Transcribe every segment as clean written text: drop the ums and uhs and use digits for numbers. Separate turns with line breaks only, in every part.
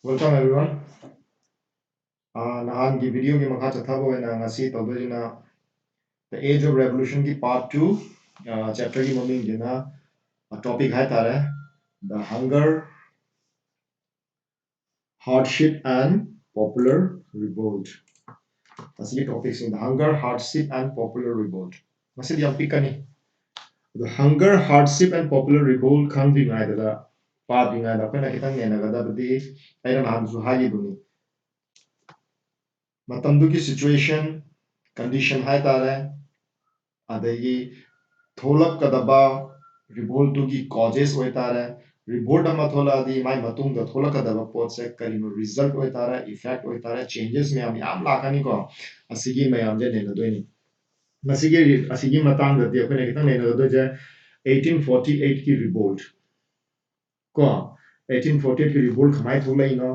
Welcome everyone. Nahan ki video ki makha chathabo na ngasi tawdojina The Age of Revolution ki part 2 chapter ki maming jina topic hai tare the hunger, hardship and popular revolt. Asi topic sing the hunger, hardship and popular revolt. Masi di pikani. The hunger, hardship and popular revolt khang di ngai da pa di ngai da pa na kitang ne na ga da bdi ai na han su ha gi duni. Matamdu ki situation condition hai tare adagi ꯊꯣꯛꯂꯛꯀꯗꯕ ꯔꯤꯚꯣꯜꯇꯨꯒꯤ ꯀꯣꯖꯦꯁ ꯑꯣꯏꯇꯥꯔꯦ ꯔꯤꯚꯣꯜꯠ ꯑꯃ ꯊꯣꯛꯂꯛꯑꯗꯤ ꯃꯥꯏ ꯃꯇꯨꯡꯗ ꯊꯣꯛꯂꯛꯀꯗꯕ ꯄꯣꯠꯁꯦ ꯀꯔꯤꯅꯣ result ꯑꯣꯏꯇꯥꯔꯦ effect ꯑꯣꯏꯇꯥꯔꯦ changes ꯃꯌꯥꯝ ꯌꯥꯝ ꯂꯥꯛꯀꯅꯤꯀꯣ ꯑꯁꯤꯒꯤ ꯃꯌꯥꯝꯁꯦ ꯅꯩꯅꯗꯣꯏꯅꯤ ꯑꯁꯤꯒꯤ ꯃꯇꯥꯡꯗꯗꯤ ꯑꯩꯈꯣꯏꯅ ꯈꯤꯇꯪ ꯅꯩꯅꯒꯗꯣꯏꯁꯦ 1848ꯀꯤ ꯔꯤꯚꯣꯜꯠ ꯀꯣ 1848ꯀꯤ ꯔꯤꯚꯣꯜꯠ ꯀꯃꯥꯏꯅ ꯊꯣꯛꯂꯛꯏꯅꯣ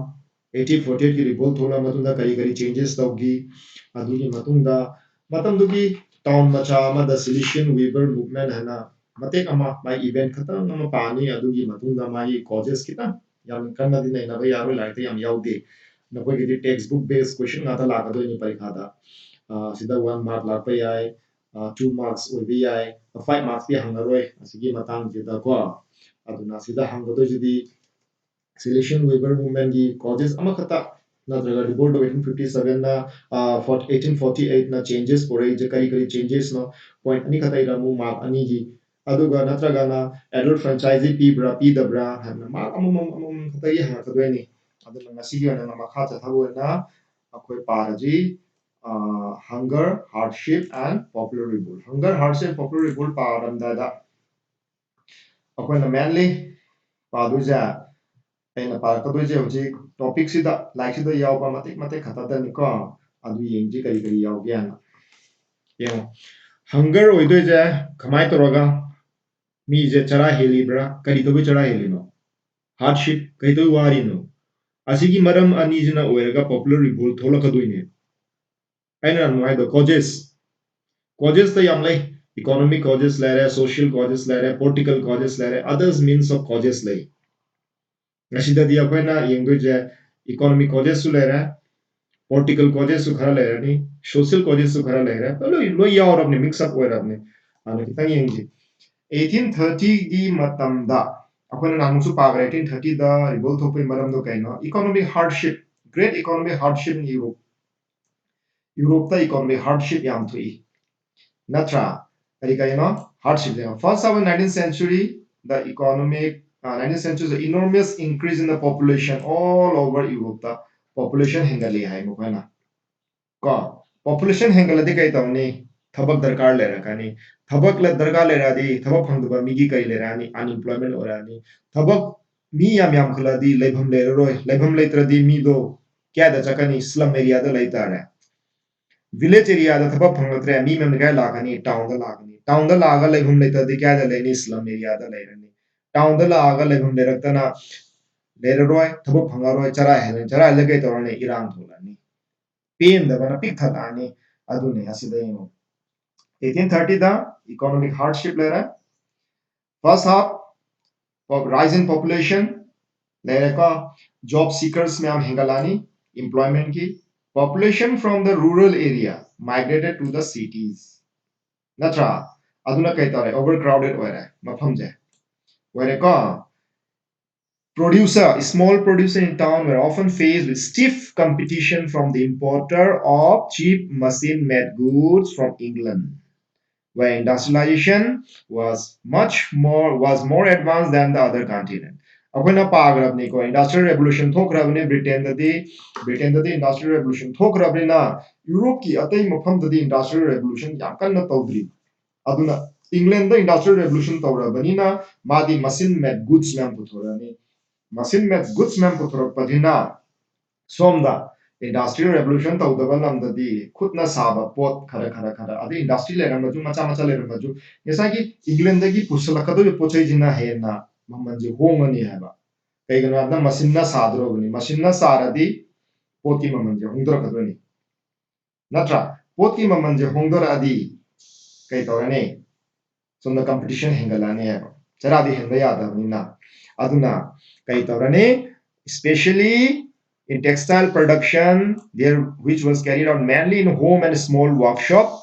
1848ꯀꯤ ꯔꯤꯚꯣꯜꯠ ꯊꯣꯛꯂꯛꯑ ꯃꯇꯨꯡꯗ ꯀꯔꯤ ꯀꯔꯤ ꯆꯦꯟꯖꯦꯁ ꯇꯧꯈꯤ ꯑꯗꯨꯒꯤ ꯃꯇꯨꯡꯗ ꯃꯇꯝꯗꯨꯒꯤ ꯇꯥꯎꯟ ꯃꯆꯥ ꯑꯃꯗ ꯁꯤꯂꯤꯁꯤꯌꯟ ꯋꯤꯕꯔ ꯃꯨꯚꯃꯦꯟ ꯍꯥꯏꯅ ꯃꯇꯦꯛ ꯑꯃ ꯃꯥꯒꯤ ꯏꯚꯦꯟꯠ ꯈꯛꯇꯪ ꯑꯃ ꯄꯥꯅꯤ ꯑꯗꯨꯒꯤ ꯃꯇꯨꯡꯗ ꯃꯥꯒꯤ ꯀꯣꯖꯦꯁ ꯈꯤꯇꯪ ꯌꯥꯝ ꯀꯟꯅꯗꯤ ꯅꯩꯅꯕ ꯌꯥꯔꯣꯏ ꯂꯥꯏꯔꯤꯛꯇ ꯌꯥꯝ ꯌꯥꯎꯗꯦ ꯅꯈꯣꯏꯒꯤꯗꯤ ꯇꯦꯛꯁ ꯕꯨꯛ ꯕꯦꯁ ꯀꯣꯏꯁꯟ ꯉꯥꯛꯇ ꯂꯥꯛꯀꯗꯣꯏꯅꯤ ꯄꯔꯤꯈꯥꯗ ꯁꯤꯗ 1 ꯃꯥꯔꯛ ꯂꯥꯛꯄ ꯌꯥꯏ 2 ꯃꯥꯔꯛꯁ ꯑꯣꯏꯕ ꯌꯥꯏ 5 ꯃꯥꯔꯛꯁꯇꯤ ꯍꯪꯉꯔꯣꯏ ꯑꯁꯤꯒꯤ ꯃꯇꯥꯡꯁꯤꯗꯀꯣ ꯑꯗꯨꯅ ꯁꯤꯗ ꯍꯪꯒꯗꯣꯏꯁꯤꯗꯤ ꯁꯤꯂꯤꯁꯤꯌꯟ ꯋꯤꯕꯔ ꯃꯨꯚꯃꯦꯟꯠꯒꯤ ꯀꯣꯖꯦꯁ ꯑꯃꯈꯛꯇ ꯅꯠꯇ꯭ꯔꯒ ꯔꯤꯚꯣꯜꯠ ꯑꯣꯐ 1857ꯅ 1848ꯅ ꯆꯦꯟꯖꯦꯁ ꯄꯨꯔꯛꯏꯁꯦ ꯀꯔꯤ ꯀꯔꯤ ꯆꯦꯟꯖꯦꯁꯅꯣ ꯄꯣꯏꯟꯠ ꯑꯅꯤ ꯈꯛꯇ ꯏꯔꯝꯃꯨ ꯃꯥꯔꯛ ꯑꯅꯤꯒꯤ ꯑꯗꯨꯒ ꯅꯠꯇ꯭ꯔꯒꯅ ꯑꯦꯗꯜꯠ ꯐ꯭ꯔꯦꯟꯆꯥꯏꯖꯤ ꯄꯤꯕ꯭ꯔꯥ ꯄꯤꯗꯕ꯭ꯔꯥ ꯍꯥꯏꯕꯅ ꯃꯥꯔꯛ ꯑꯃꯃꯝ ꯈꯛꯇꯒꯤ ꯍꯪꯉꯛꯀꯗꯣꯏꯅꯤ ꯑꯗꯨꯅ ꯉꯁꯤꯒꯤ ꯑꯣꯏꯅ ꯃꯈꯥ ꯆꯠꯊꯕ ꯑꯣꯏꯅ ꯑꯩꯈꯣꯏ ꯄꯥꯔꯁꯤ ꯍꯪꯒꯔ ꯍꯥꯔꯗꯁꯤꯞ ꯑꯦꯟ ꯄꯣꯄꯨꯂꯔ ꯔꯤꯚꯣꯜꯠ ꯍꯪꯒꯔ ꯍꯥꯔꯗꯁꯤꯞ ꯄꯣꯄꯨꯂꯔ ꯔꯤꯚꯣꯜꯠ ꯄꯥꯔꯝꯗꯥꯏꯗ ꯑꯩꯈꯣꯏꯅ ꯃꯦꯟꯂꯤ ꯄꯥꯗꯣꯏꯁꯦ ꯑꯩꯅ ꯄꯥꯔꯛꯀꯗꯣꯏꯁꯦ ꯍꯧꯖꯤꯛ ꯇꯣꯄꯤꯛꯁꯤꯗ ꯂꯥꯏꯔꯤꯛꯁꯤꯗ ꯌꯥꯎꯕ ꯃꯇꯦꯛ ꯃꯇꯦꯛ ꯈꯛꯇꯗꯅꯤꯀꯣ ꯑꯗꯨ ꯌꯦꯡꯁꯤ ꯀꯔꯤ ꯀꯔꯤ ꯌꯥꯎꯒꯦ ꯍꯥꯏꯅ ꯌꯦꯡꯉꯣ ꯍꯪꯒꯔ ꯑꯣꯏꯗꯣꯏꯁꯦ ꯀꯃꯥꯏꯅ ꯇꯧꯔꯒ ꯃꯤꯁꯦ ꯆꯔꯥ ꯍꯦꯜꯂꯤꯕ꯭ꯔꯥ ꯀꯔꯤ ꯇꯧꯕꯩ ꯆꯔꯥ ꯍꯦꯜꯂꯤꯅꯣ ꯍꯥꯔꯗꯁꯤꯞ ꯀꯔꯤ ꯇꯧꯕꯩ ꯋꯥꯔꯤꯅꯣ ꯑꯁꯤꯒꯤ ꯃꯔꯝ ꯑꯅꯤꯁꯤꯅ ꯑꯣꯏꯔꯒ ꯄꯣꯄꯨꯂꯔ ꯔꯤꯚꯣꯜꯠ ꯊꯣꯛꯂꯛꯀꯗꯣꯏꯅꯦ ꯑꯩꯅ ꯅꯍꯥꯟ ꯍꯥꯏꯗꯣ ꯀꯣꯖꯦꯁꯇ ꯌꯥꯝ ꯂꯩ इकोनॉमिक कॉजेस ले रहे सोशल कॉजेस ले रहे पॉलिटिकल कॉजेस ले रहे अदर्स मीन्स ऑफ कॉजेस ले ꯉꯁꯤꯗꯗꯤ ꯑꯩꯈꯣꯏꯅ ꯌꯦꯡꯗꯣꯏꯁꯦ ꯏꯀꯣꯅꯣꯃꯤꯛ ꯀꯣꯖꯦꯁꯁꯨ ꯂꯩꯔꯦ ꯄꯣलिटिꯀल ꯀꯣꯖꯦꯁꯁꯨ ꯈꯔ ꯂꯩꯔꯅꯤ ꯁꯣꯁꯤꯌल ꯀꯣꯖꯦꯁꯁꯨ ꯈꯔ ꯂꯩꯔꯦ ꯂꯣꯏ ꯌꯥꯎꯔꯕꯅꯤ ꯃꯤꯛꯁ ꯑꯞ ꯑꯣꯏꯔꯕꯅꯤ ꯑꯗꯨꯅ ꯈꯤꯇꯪ ꯌꯦꯡꯁꯤ 1830ꯒꯤ ꯃꯇꯝꯗ ꯑꯩꯈꯣꯏꯅ ꯅꯍꯥꯟꯃꯨꯛꯁꯨ ꯄꯥꯈ꯭ꯔꯦ 1830ꯗ ꯔꯤꯚꯣꯜꯠ ꯊꯣꯛꯄꯒꯤ ꯃꯔꯝꯗꯣ ꯀꯩꯅꯣ 이코노믹 하드십 great economic hardship in Europe 유럽다 이코노믹 hardship ꯌꯥꯝ ꯊꯣꯛꯏ ꯅꯠꯇ꯭ꯔꯥ ꯀꯔꯤꯅꯣ hardship first of all 19th century the economic 19th century the enormous increase in the population all over Europe the population hengali hai mukhaina ko population hengaladi kai tawni thabak darkar lerakani thabak la darkar leradi thabak phangduba migi kai lerani unemployment orani thabak mi yam khuladi leibham leroi leibham leitradi mi do kya da chakani slum area da leitare village area da thaba phangatre mi mem ga lagani town da laga leibhum leita di kya da leni slum area da leirani town da laga leibhum leiraktana leiroi thaba phangaroi chara helen chara lege torane irang tholani pen da bana pik thalani adune asida yemo 1830 da economic hardship lera first half of rise in population lera ka job seekers में हम हेंगलानी employment की population from the rural area migrated to the cities natra aduna kai tare overcrowded oire mafamje oire ko producer small producer in town were often faced with stiff competition from the importer of cheap machine made goods from England where industrialization was more advanced than the other continent अखोना पाग्रबनी को industrial revolution थोकरबनी Britain ददी industrial revolution थोकरबनी ना Europe की अतई मफम ददी industrial revolution याम कन्न तौद्री अदुना इंग्लैंड द इंडस्ट्रियल रेवोल्यूशन तौरबनी ना मादी मशीन मेड गुड्स मैम पुथोरनी मशीन मेड गुड्स मैम पुथोरपदिना सोमदा इंडस्ट्रियल रेवोल्यूशन तौदबा लमददी खुदना साबा पोत खरा खरा खरा अदि इंडस्ट्री लेरमजु मचा मचा लेरमजु यसागी इंग्लैंड दगी पुसलकदो पोचैजिना हेना ममनजे होंगनी हैबा कईगनो अदना मशीन ना सादरोबनी मशीन ना सारदी पोती ममनजे होंदरकदोनी नत्रा पोती ममनजे होंदरअदी कई तौरने सोमदा कंपटीशन हेंगलाने हैबा चरादी हेंगा यादबनीना अदुना कई तौरने specially In textile production, there which was carried out mainly in home and small workshop,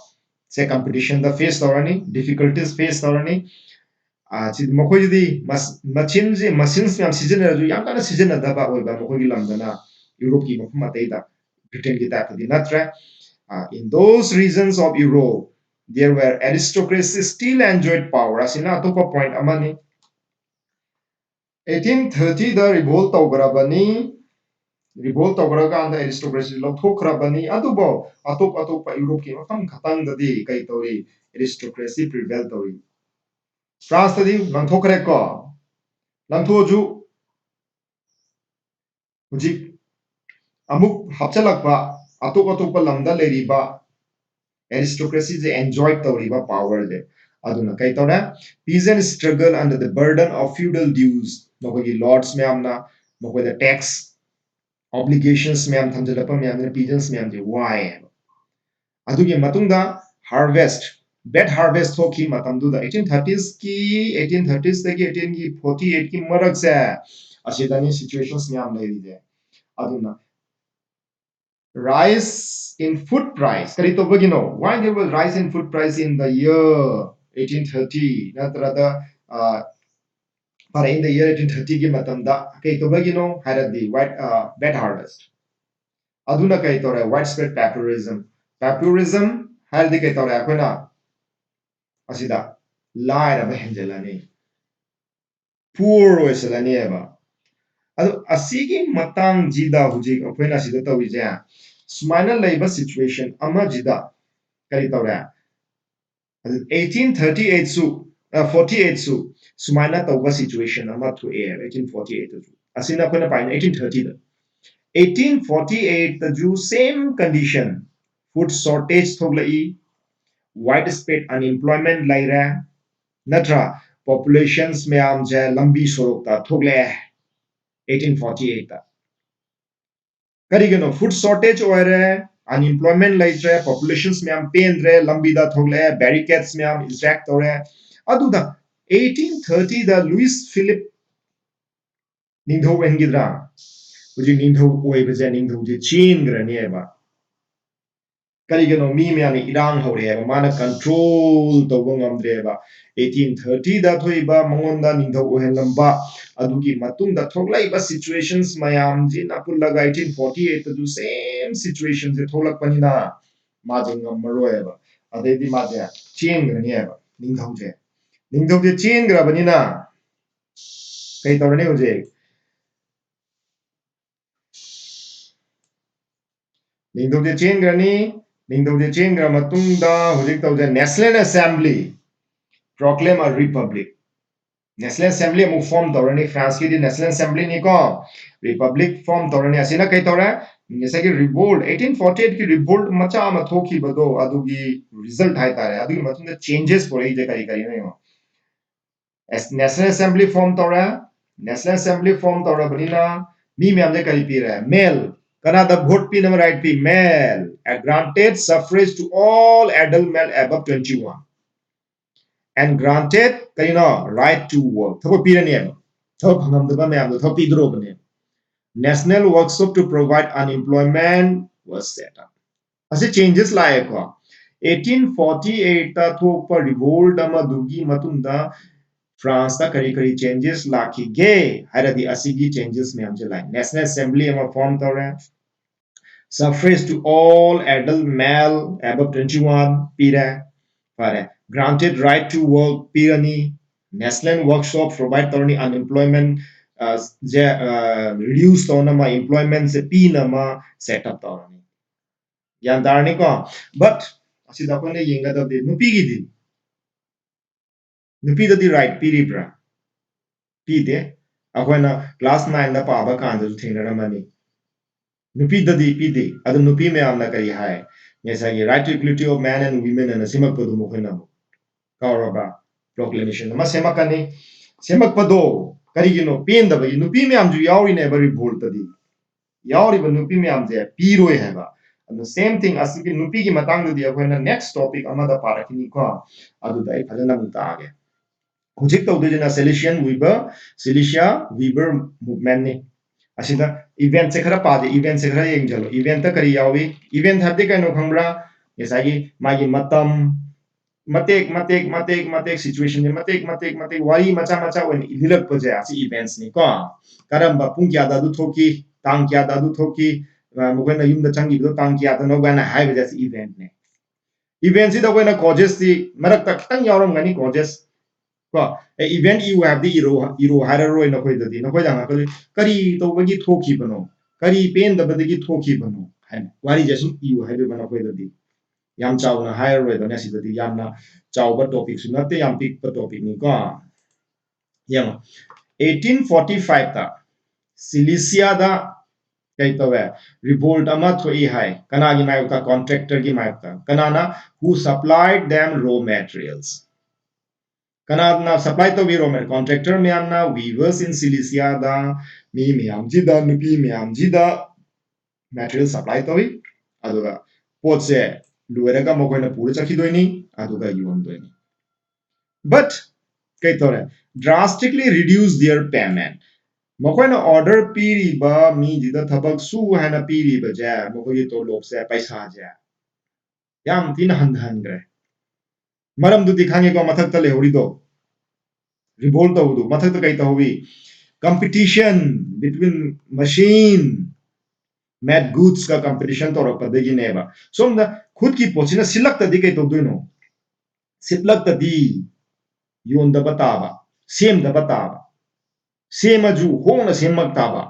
say competition the face torani, difficulties face torani. Machines yam season yam kana season daba oiba mokogi lamdana Europe ki mafum ataida Britain ki type di natra. In those regions of Europe, there were aristocracy still enjoyed power. Asina atopa point amani 1830 da revolt tawgrabani revolt tawgraganda aristocracy lawthokrabani adubo atop Europe ki mafam khatang dadi kai tori aristocracy prevail tori France tadi langthokre ko langthoju hujik amuk hapchalakpa atop lamda leriba aristocracy they enjoyed toriba power de aduna kai tora peasant struggle under the burden of feudal dues nokogi lords meamna mokoi the tax obligations meam thamjalapa meam peasants meam je why adugi matungda harvest bed harvest thoki matamdu da 1830s ki 1830s tagi 1848 ki marak se asidani situations meam leidi de aduna rise in food price. Kari to bagino. Why there was rise in food price in the year 1830? Not rather, but in the year 1830 ki matamda kay to bagino had the bed harvest. Aduna kay to widespread papyrism. Papyrism had the kay to akona asida lie ba henjelani. Poor oiselani eba. Ado asigi matang jida hujik apoina sida tawija. Sumana labor situation ama jida kari tawra 1838 su 48 su sumana tawba situation ama thu air 1848 su asina kona pain 1830 da 1848 the ju same condition food shortage thoglai widespread unemployment laira natra populations meam je lambi sorok ta thogle 1848 da karigano food shortage oire unemployment laitre populations meam pendre lambida thogle barricades meam erect tore aduda 1830 da Louis Philip ningtho wengidra uji ningtho oibeje ningtho je chin grani eba karigano mi meam irang hore eba mana control tawba ngamdre eba 1830 da thoiba mangonda ningtho ohenlamba adugi matungda thoglaiba situations mayam ji napulaga 1848 da du same situations je tholakpanina maje ngammaroeba adedi maje change grani eba ningtho je change grabanina kai tawrani uje ningtho je change grani ningtho je change gra matungda hujik tawje National Assembly proclaim a republic National Assembly amuk form tawrani France ki di National Assembly ni ko Republic form tawrani asina kai tawra ngisagi revolt 1848 ki revolt macha ama thoki bado adugi result hai tare adugi matunda changes pore je kari no as National Assembly form tawra National Assembly form tawra banina mi myam je kari pira male Canada vote pi number right pi male granted suffrage to all adult male above 21 and granted kaino right to work thabo pirani eba thabo phangamdaba mayam do thabo pidro bane national workshop to provide unemployment was set up asi changes lae ko 1848 ta thokpa revolt ama dugi matunda France ta kari changes laki ge haradi asigi changes mayam je lai National Assembly ama form tawre suffrage to all adult male above 21 pira pare granted right to work pirani national workshop provide tawni unemployment je reduce tawna ma employment se pina ma set up tawni yan darni ko but asida ko ne yenga da nupi gi di nupi da di right piribra pide akoina class 9 da pa ba kan da thingna mani nupi da di pide adu nupi me amna kari hai ngesagi right to equality of man and women and simak ko du mo khina kauraba proclamation ma semakani semakpado karigino pendabagi nupi myam ju yauri ne bari revolt di yauri ba nupi myam je piroi heba and the same thing asiki nupi ki matang di akoina next topic amada parakini ko adu dai phajana muta age hujik tawdujina Silesian Weaver Silesia Weaver movement ni असिदा event से खरा पादे event से खरा Young जलो event ता करी यावी इवेंट हबदे कनो खंगब्रा येसागी मागी मतम मतेक सिचुएशन जे मतेक वारी मचा मचा वन इदिलक पजे आसी इवेंट्स नि को करम पुंग क्या दादु थोकी तांग क्या दादु थोकी मुखैना युमदा चंगी दो तांग क्या दनो गाना हाय बजे इवेंट ने इवेंट सी दो कोइना कॉजेस सी मरक तक तंग यावरम गनी कॉजेस को इवेंट यू हैव द इरो हायररोय नखोय ददी नखोय दा नखोय करी तौबगी थोकी बनो करी पेन दबदगी थोकी बनो है वारी जसु यू हायबे बनो खोय ददी yam chaw na higher rate na si dadi yam na chaw ba topic su na te yam big ba topic ni ko yam 1845 ta Cilicia da kai to we revolt ama thoi hai kana gi mai ta contractor gi mai ta kana na who supplied them raw materials kana na supply to we raw material contractor me am na weavers in Cilicia da mi am ji da nupi mi am ji da material supply to we aduga pot se lueraga mokoina pura chakhidoini aduga yondoini but kai tore drastically reduce their payment mokoina order piri ba mi jida thabak su hana piri ba ja mokogi to lok se paisa ja yam tin han gre maram du dikhange ko mathak tale hori do revolt to du mathak to kai to hobi competition between machine mad goods का competition तो रखा देगी नहीं बा सोम खुद की पोचिना सिलक तदी कई तो दोनों सिलक तदी यों दबताबा सेम दबताबा सेम अजू होंग ना सेम मकताबा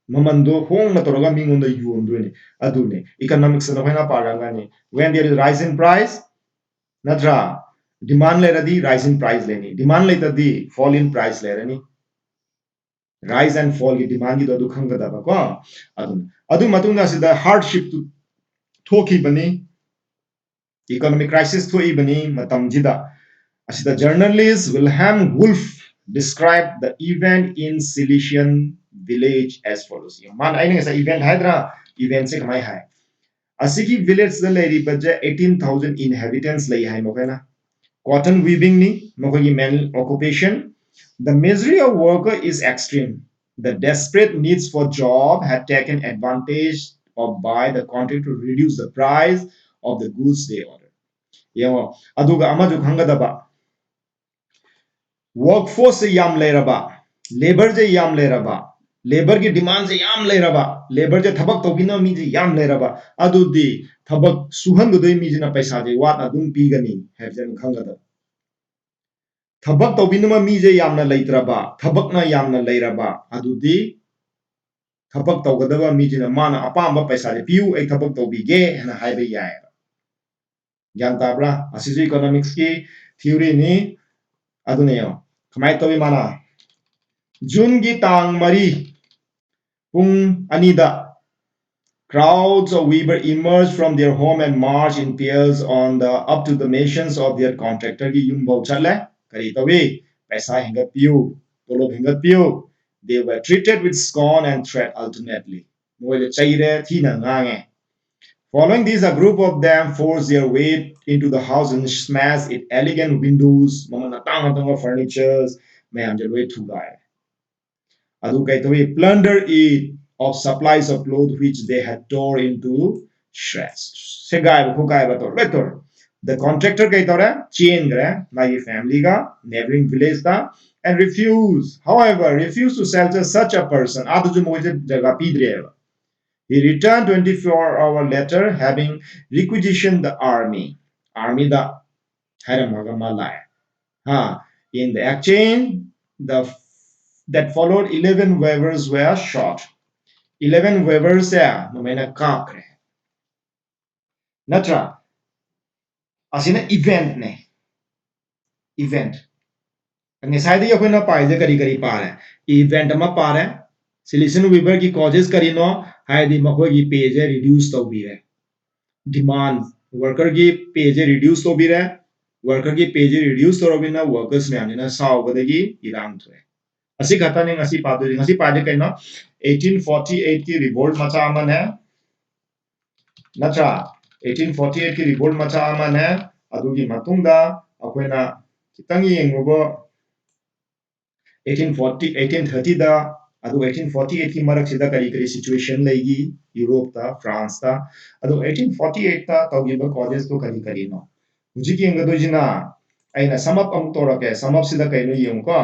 ममंदो होंग ना तोरगा मिंगों दा यों दोने अदुने economics ना होना पारंगा ने when there is rise in price नत्रा demand ले रदी rise in price लेनी demand ले तदी fall in price ले रनी rise and fall की demand की तो दुखंग दबा को अदुन अदु मतुंगा सिदा hardship to थोकी बनी economic crisis थोई बनी मतम जिदा asida journalist Wilhelm Wolf described the event in Cilician village as follows man aina sa event hadra event se kamai hai asigi village da lady baje 18,000 inhabitants lay hai mokena cotton weaving ni mokogi main occupation the misery of worker is extreme the desperate needs for job had taken advantage of by the contract to reduce the price of the goods they order yengo aduga amaju khangadaba workforce से याम ले रबा labour जे याम ले रबा labour की demand से याम ले रबा labour जे थबक तो बिना मी जे याम ले रबा अदुदी थबक सुहन दुदई मी जिना पैसा जे वात अदुम पीगनी हैजन खंगदा थबक तो बिना मी जे यामना लेत्रबा थबक ना यामना लेरबा अदुदी थबक तो गदबा मी जिना माना अपाम पैसा जे पियू एक थबक तो बिगे हना हाइबे याय ज्ञान ताबरा असिजु इकोनॉमिक्स की थ्योरी नि अदुने यो खमाय तो माना जून की तांग मरी पुंग अनिदा crowds of weavers emerged from their home and marched in pairs on the up to the nations of their contractor की युम बहु चले करी तवे पैसा हिंगत पियो तोलो हिंगत पियो they were treated with scorn and threat alternately मोले चाहिए थी ना गांगे following these a group of them forced their way into the house and smashed its elegant windows mamana tang tang furnitures मैम जलवे थुगाए adu kai to plunder it of supplies of clothes which they had tore into shreds segai ko gai ba to betor the contractor kai to chain gra my family ga neighboring village ta and refused to shelter such a person adu jo moje jaga pidre he returned 24-hour later having requisitioned the army da haramaga malai ha in the exchange the that followed 11 waivers were shot 11 waivers no mena kakre natra asina event ne event ngesai de yakona paide kari pare event ma pare solution weaver ki causes kari no haidi makoi ki page reduce to bire demand worker ki page reduce to bire worker ki page reduce to robina workers me amina saw badagi irang thwe asi khata ne ngasi padu ngasi pade kaino 1848 की revolt मचा अमन है नत्रा 1848 की revolt मचा अमन है अदुगी मतुंगा अखोइना खितंग येंगबो 1830 दा ꯑꯗꯨ 1848 ꯀꯤ ꯃꯔꯛꯁꯤꯗ ꯀꯔꯤ ꯀꯔꯤ ꯁꯤꯆꯨꯋꯦꯁꯟ ꯂꯩꯒꯤ ꯌꯨꯔꯣꯞꯇ ꯐ꯭ꯔꯥꯟꯁꯇ ꯑꯗꯨ 1848 ꯇ ꯇꯧꯈꯤꯕ ꯀꯣꯖꯦꯁꯇꯣ ꯀꯔꯤ ꯀꯔꯤꯅꯣ ꯍꯧꯖꯤꯛ ꯌꯦꯡꯒꯗꯣꯏꯁꯤꯅ ꯑꯩꯅ ꯁꯝꯑꯞ ꯑꯃꯨꯛ ꯇꯧꯔꯛꯀꯦ ꯁꯝꯑꯞꯁꯤꯗ ꯀꯩꯅꯣ ꯌꯦꯡꯉꯨꯀꯣ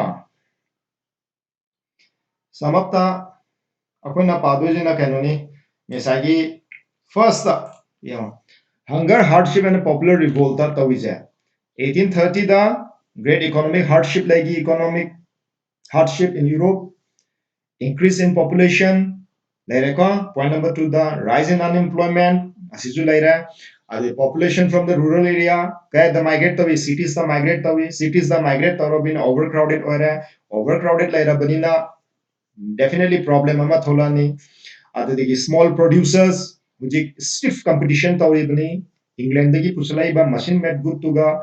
ꯁꯝꯑꯞꯇ ꯑꯩꯈꯣꯏꯅ ꯄꯥꯗꯣꯏꯁꯤꯅ ꯀꯩꯅꯣꯅꯤ ꯉꯁꯥꯏꯒꯤ ꯐꯥꯔꯁꯇ ꯌꯦꯡꯉꯣ ꯍꯪꯒꯔ ꯍꯥꯔꯗꯁꯤꯞ ꯑꯦꯟ ꯄꯣꯄꯨꯂꯔ ꯔꯤꯚꯣꯜꯇ ꯇꯧꯔꯤꯁꯦ 1830ꯗ ꯒ꯭ꯔꯦꯠ ꯏꯀꯣꯅꯣꯃꯤꯛ ꯍꯥꯔꯗꯁꯤꯞ ꯂꯩꯒꯤ economic hardship in Europe, increase in population, leireko. Point number 2, the rise in unemployment, asisu leire. The population from the rural area, kaya the migrate tawi, cities the migrate tawi, cities the migrate taro bin overcrowded oire, overcrowded leire banina, definitely problem ama tholani. The small producers, which stiff competition tawi bani, England dagi pusalai ba machine made good to ga,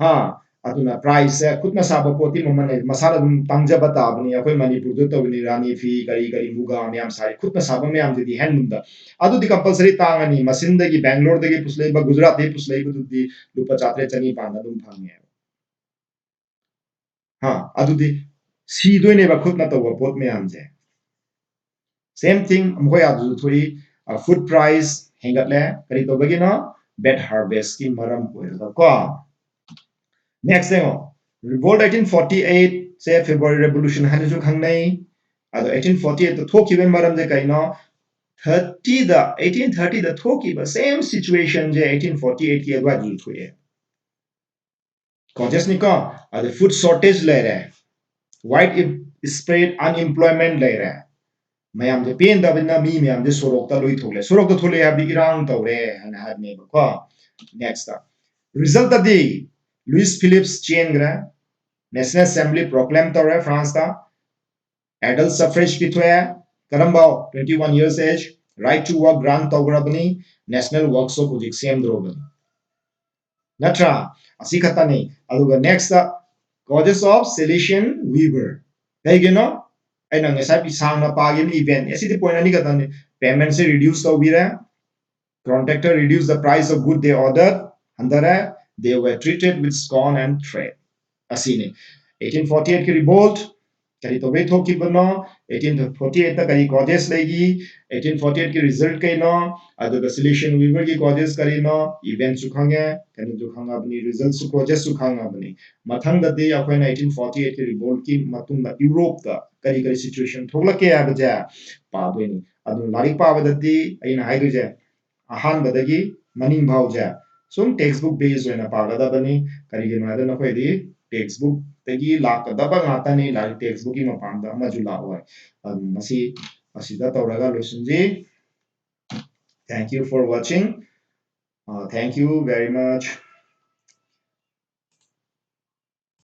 ha aduna price se khutna saba poti mamane masala dum tangjaba tabani akoi manipur do tawni rani fi kari kari muga myam sari khutna saba myam di handloom da adu di compulsory tangani masin dagi bangalore dagi puslei ba gujarat dagi puslei ba di lupa chatre chani panda dum phange ha adu di si doine ba khutna tawa pot myam je same thing amkoi adu thoi food price hengatle kari to bagino bad harvest ki maram ko next thing revolt 1848 say February revolution hanusu khangnai ado 1848 to thoki ben maram je kaino 30 the 1830 the thoki ba same situation je 1848 ki adwa ji thoye causes ni ko ado food shortage le re widespread unemployment le re mayam je pen da bina mi mayam je sorok ta thole ha bi irang tawre hana had ne ko next result the Louis Phillips Chiengra National Assembly proclaim tore France ta adult suffrage pithoya karambao 21 years age right to work grant tograbani national workshop ujik sem drobani natra asi khatani aduga next ta causes of Silesian weaver kaigeno aina ngasai pi sangna pagin event asidi point ani katani payment se reduce tobira contractor reduce the price of good they ordered andara they were treated with scorn and threat asini 1848 ki revolt kari to be thoki bano 1848 ta kari causes legi 1848 ki result kai no adu the Silesian weaver ki causes kari no event su khange kani ju khanga bani result su causes su khanga bani mathang da de akoina 1848 ki revolt ki matung da Europe da kari kari situation thogla ke abaja pa doini adu larik pa badati aina haidu je ahan badagi maning bhauja sum textbook based oina pa gada bani kari ge ma da na khoi di textbook tegi lakadaba ngatani lai textbook ki mapanda amaju lawai masi asida tawraga losunji thank you for watching thank you very much